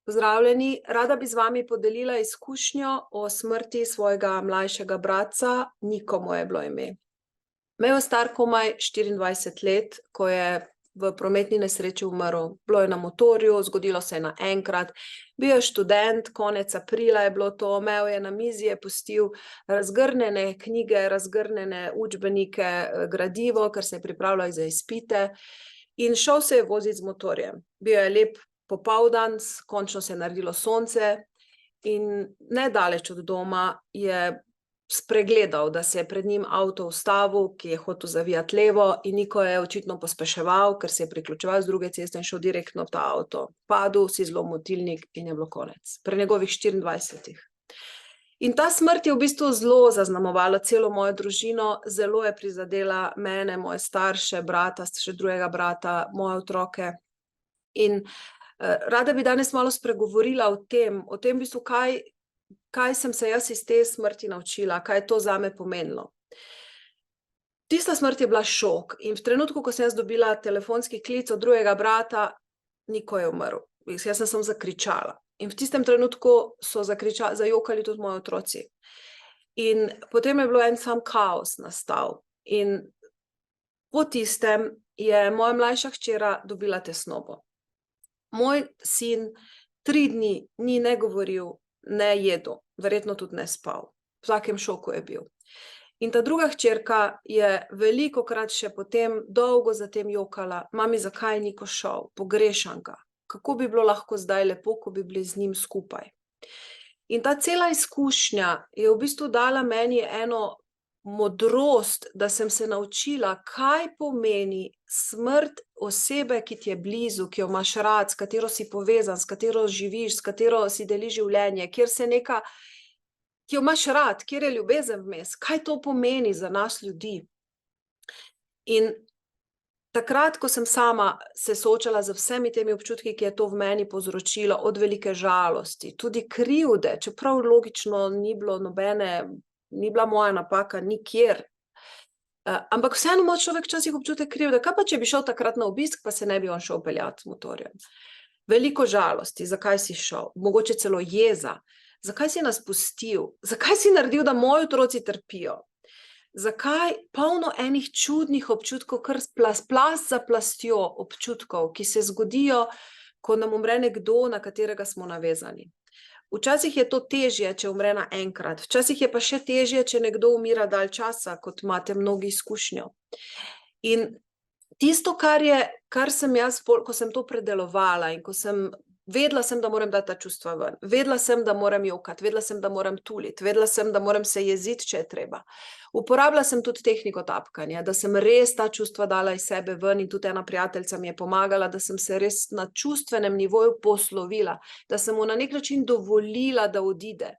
Pozdravljeni, rada bi z vami podelila izkušnjo o smrti svojega mlajšega bratca, Niko mu je bilo ime. Imel je star komaj 24 let, ko je v prometni nesreči umrl. Bilo je na motorju, zgodilo se je naenkrat. Bil je študent, konec aprila je bilo to, imel je na mizi, je pustil razgrnjene knjige, razgrnjene učbenike, gradivo, ker se je pripravljal za izpite, in šel se je voziti z motorjem. Bil je lep popoldan, končno se je naredilo sonce in nedaleč od doma je spregledal, da se je pred njim avto ustavil, ki je hotel zavijati levo, in Niko je očitno pospeševal, ker se je priključeval z druge ceste in šel direktno v ta avto. Padel, si zlomil tilnik in je bilo konec. Pri njegovih 24. In ta smrt je v bistvu zelo zaznamovala celo mojo družino, zelo je prizadela mene, moje starše, brata, še drugega brata, moje otroke. In rada bi danes malo spregovorila o tem v bistvu, kaj sem se jaz iz te smrti naučila, kaj je to zame pomenilo. Tista smrt je bila šok in v trenutku, ko sem jaz dobila telefonski klic od drugega brata, Niko je umrl. Jaz sem zakričala. In v tistem trenutku so zajokali tudi moji otroci. In potem je bilo en sam kaos nastal. In po tistem je moja mlajša hčera dobila tesnobo. Moj sin 3 dni ni ne govoril, ne jedel, verjetno tudi ne spal. V takem šoku je bil. In ta druga hčerka je velikokrat še potem dolgo zatem jokala: mami, zakaj je Niko šel? Pogrešam ga. Kako bi bilo lahko zdaj lepo, ko bi bili z njim skupaj. In ta cela izkušnja je v bistvu dala meni eno modrost, da sem se naučila, kaj pomeni smrt osebe, ki ti je blizu, ki jo imaš rad, s katero si povezan, s katero živiš, s katero si deliš življenje, ki jo imaš rad, kjer je ljubezen vmes. Kaj to pomeni za nas ljudi? In takrat, ko sem sama se soočala z vsemi temi občutki, ki je to v meni povzročilo, od velike žalosti, tudi krivde, čeprav logično ni bila moja napaka nikjer. Ampak vseeno ima človek včasih občutek krivde. Kaj pa, če bi šel takrat na obisk, pa se ne bi on šel peljati z motorjem? Veliko žalosti, zakaj si šel, mogoče celo jeza. Zakaj si nas pustil? Zakaj si naredil, da moji otroci trpijo? Zakaj polno enih čudnih občutkov, kar plast za plastjo občutkov, ki se zgodijo, ko nam umre nekdo, na katerega smo navezani. Včasih je to težje, če umre naenkrat, včasih je pa še težje, če nekdo umira dalj časa, kot imate mnogi izkušnjo. In tisto, kar sem jaz, ko sem to predelovala in vedela sem, da moram dati ta čustva ven, vedela sem, da moram jokati, vedela sem, da moram tuliti, vedela sem, da moram se jeziti, če je treba. Uporabila sem tudi tehniko tapkanja, da sem res ta čustva dala iz sebe ven, in tudi ena prijateljica mi je pomagala, da sem se res na čustvenem nivoju poslovila, da sem mu na nek način dovolila, da odide.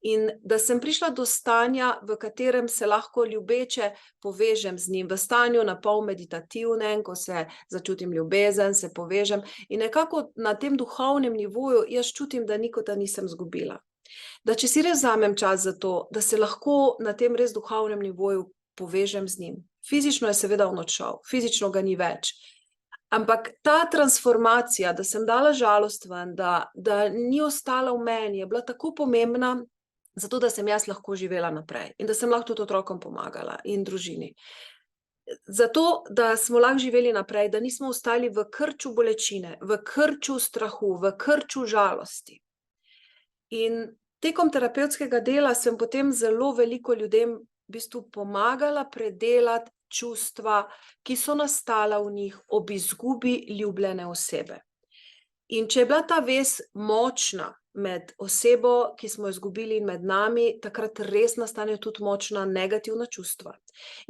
In da sem prišla do stanja, v katerem se lahko ljubeče povežem z njim, v stanju napol meditativnem, ko se začutim ljubezen, se povežem in nekako na tem duhovnem nivoju jaz čutim, da Nikota nisem izgubila. Da če si res vzamem čas za to, da se lahko na tem res duhovnem nivoju povežem z njim. Fizično je seveda on odšel, fizično ga ni več. Ampak ta transformacija, da sem dala žalost ven, da ni ostala v meni, je bila tako pomembna, zato da sem jaz lahko živela naprej in da sem lahko tudi otrokom pomagala in družini. Zato, da smo lahko živeli naprej, da nismo ostali v krču bolečine, v krču strahu, v krču žalosti. In tekom terapevtskega dela sem potem zelo veliko ljudem v bistvu pomagala predelati čustva, ki so nastala v njih ob izgubi ljubljene osebe. In če je bila ta vez močna med osebo, ki smo jo izgubili, in med nami, takrat res nastanejo tudi močna negativna čustva.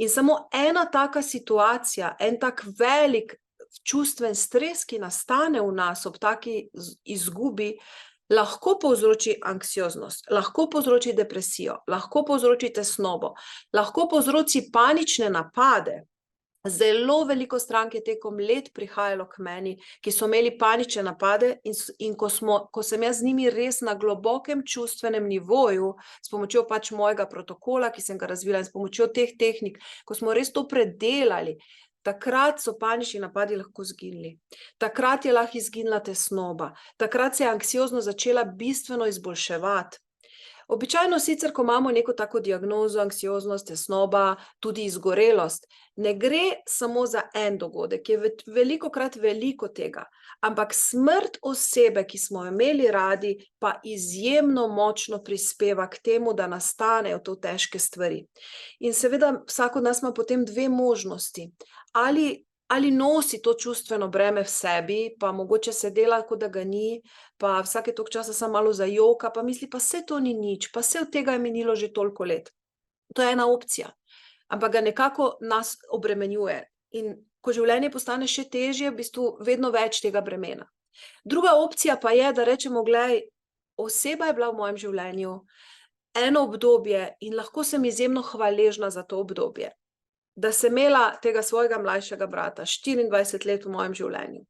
In samo ena taka situacija, en tak velik čustven stres, ki nastane v nas ob taki izgubi, lahko povzroči anksioznost, lahko povzroči depresijo, lahko povzroči tesnobo, lahko povzroči panične napade. Zelo veliko strank je tekom let prihajalo k meni, ki so imeli panične napade in ko sem jaz z njimi res na globokem čustvenem nivoju, s pomočjo pač mojega protokola, ki sem ga razvila, in s pomočjo teh tehnik, ko smo res to predelali, takrat so panični napadi lahko izginili. Takrat je lahko izginila tesnoba. Takrat se je anksioznost začela bistveno izboljševati. Običajno sicer, ko imamo neko tako diagnozo, anksioznost, tesnoba, tudi izgorelost, ne gre samo za en dogodek, je velikokrat veliko tega, ampak smrt osebe, ki smo jo imeli radi, pa izjemno močno prispeva k temu, da nastanejo to težke stvari. In seveda vsak od nas ima potem dve možnosti. Ali nosi to čustveno breme v sebi, pa mogoče se dela, kot da ga ni, pa vsake toliko časa samo malo zajoka, pa misli, pa saj to ni nič, pa saj od tega je minilo že toliko let. To je ena opcija, ampak ga nekako nas obremenjuje. In ko življenje postane še težje, v bistvu vedno več tega bremena. Druga opcija pa je, da rečemo, glej, oseba je bila v mojem življenju eno obdobje in lahko sem izjemno hvaležna za to obdobje. Da sem imela tega svojega mlajšega brata 24 let v mojem življenju.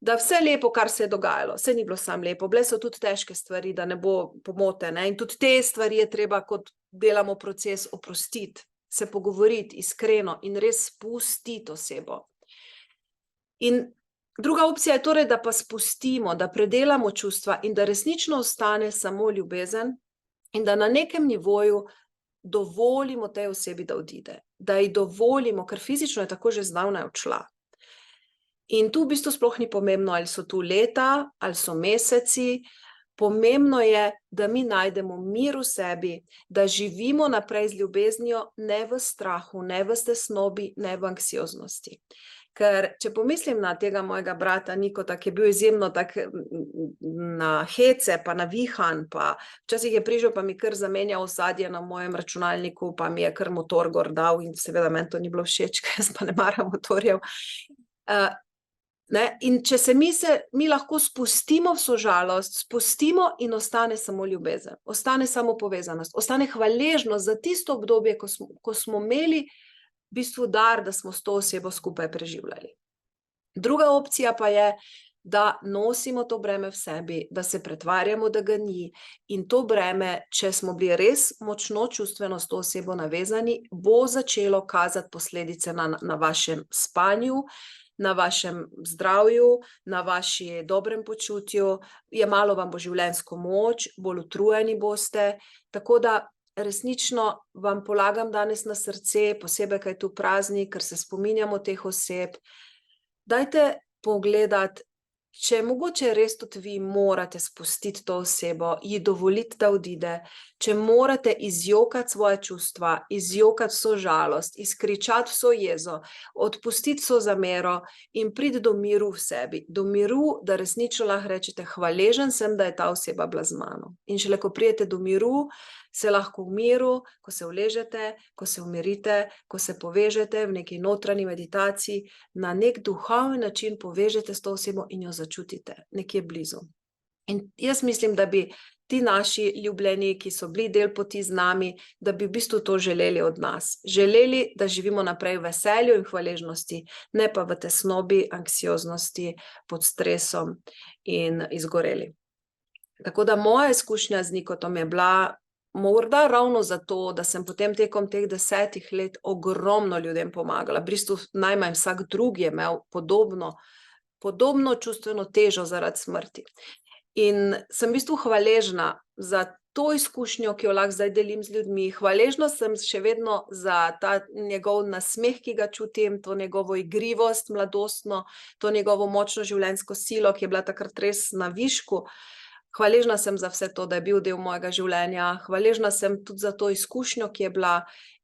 Da vse lepo, kar se je dogajalo, vse ni bilo samo lepo, bile so tudi težke stvari, da ne bo pomote, ne? In tudi te stvari je treba, kot delamo proces, oprostiti, se pogovoriti iskreno in res spustiti osebo. In druga opcija je torej, da pa spustimo, da predelamo čustva in da resnično ostane samo ljubezen in da na nekem nivoju dovolimo tej osebi, da odide. Da ji dovolimo, ker fizično je tako že zdavnaj odšla. In tu v bistvu sploh ni pomembno, ali so tu leta, ali so meseci. Pomembno je, da mi najdemo mir v sebi, da živimo naprej z ljubeznijo, ne v strahu, ne v tesnobi, ne v anksioznosti. Ker, če pomislim na tega mojega brata Nikota, ki je bil izjemno tak na hece, pa navihan, pa včasih je prišel, pa mi kar zamenjal ozadje na mojem računalniku, pa mi je kar motor gor dal in seveda meni to ni bilo všeč, ker jaz pa ne maram motorjev. In če se mi lahko spustimo v sožalost, spustimo in ostane samo ljubezen, ostane samo povezanost, ostane hvaležnost za tisto obdobje, ko smo imeli v bistvu dar, da smo s to osebo skupaj preživljali. Druga opcija pa je, da nosimo to breme v sebi, da se pretvarjamo, da ga ni, in to breme, če smo bili res močno čustveno s to osebo navezani, bo začelo kazati posledice na vašem spanju, na vašem zdravju, na vaši dobrem počutju, jemalo vam bo življenjsko moč, bolj utrujeni boste, tako da resnično vam polagam danes na srce, posebej, kaj je tu praznik, ker se spominjamo teh oseb. Dajte pogledati, če mogoče res tudi vi morate spustiti to osebo, ji dovoliti, da odide, če morate izjokati svoje čustva, izjokati vso žalost, izkričati vso jezo, odpustiti vso zamero in priti do miru v sebi. Do miru, da resnično lahko rečete, hvaležen sem, da je ta oseba bila z mano. In šele ko prijete do miru, se lahko v miru, ko se uležete, ko se umirite, ko se povežete v neki notranji meditaciji, na nek duhovni način povežete s to osebo in jo začutite nekje blizu. In jaz mislim, da bi ti naši ljubljeni, ki so bili del poti z nami, da bi v bistvu to želeli od nas. Želeli, da živimo naprej v veselju in hvaležnosti, ne pa v tesnobi, anksioznosti, pod stresom in izgoreli. Tako da moja izkušnja z Nikotom je bila morda ravno zato, da sem potem tekom teh 10 let ogromno ljudem pomagala. V bistvu najmanj vsak drugi je imel podobno čustveno težo zaradi smrti. In sem v bistvu hvaležna za to izkušnjo, ki jo lahko zdaj delim z ljudmi. Hvaležna sem še vedno za ta njegov nasmeh, ki ga čutim, to njegovo igrivost mladostno, to njegovo močno življenjsko silo, ki je bila takrat res na višku. Hvaležna sem za vse to, da je bil del mojega življenja, hvaležna sem tudi za to izkušnjo, ki je bila,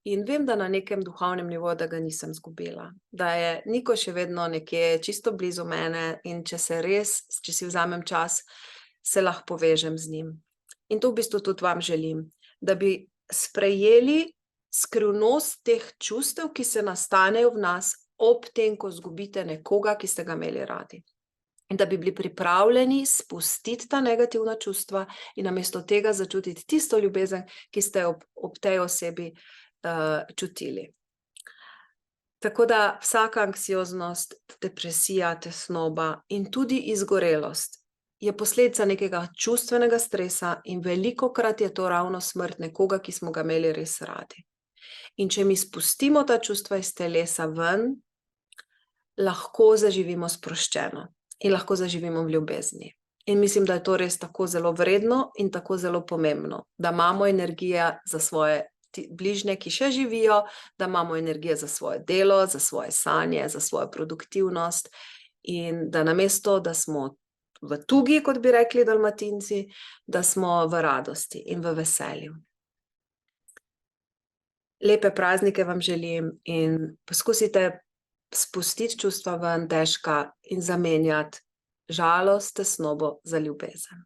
in vem, da na nekem duhovnem nivoju, da ga nisem izgubila. Da je Niko še vedno nekje čisto blizu mene in če si vzamem čas, se lahko povežem z njim. In to v bistvu tudi vam želim, da bi sprejeli skrivnost teh čustev, ki se nastanejo v nas ob tem, ko izgubite nekoga, ki ste ga imeli radi. In da bi bili pripravljeni spustiti ta negativna čustva in namesto tega začutiti tisto ljubezen, ki ste ob tej osebi čutili. Tako da vsaka anksioznost, depresija, tesnoba in tudi izgorelost je posledica nekega čustvenega stresa in velikokrat je to ravno smrt nekoga, ki smo ga imeli res radi. In če mi spustimo ta čustva iz telesa ven, lahko zaživimo sproščeno in lahko zaživimo v ljubezni. In mislim, da je to res tako zelo vredno in tako zelo pomembno, da imamo energijo za svoje bližnje, ki še živijo, da imamo energijo za svoje delo, za svoje sanje, za svojo produktivnost in da namesto, da smo v tugi, kot bi rekli Dalmatinci, da smo v radosti in v veselju. Lepe praznike vam želim in poskusite spustiti čustva ven težka in zamenjati žalost, tesnobo za ljubezen.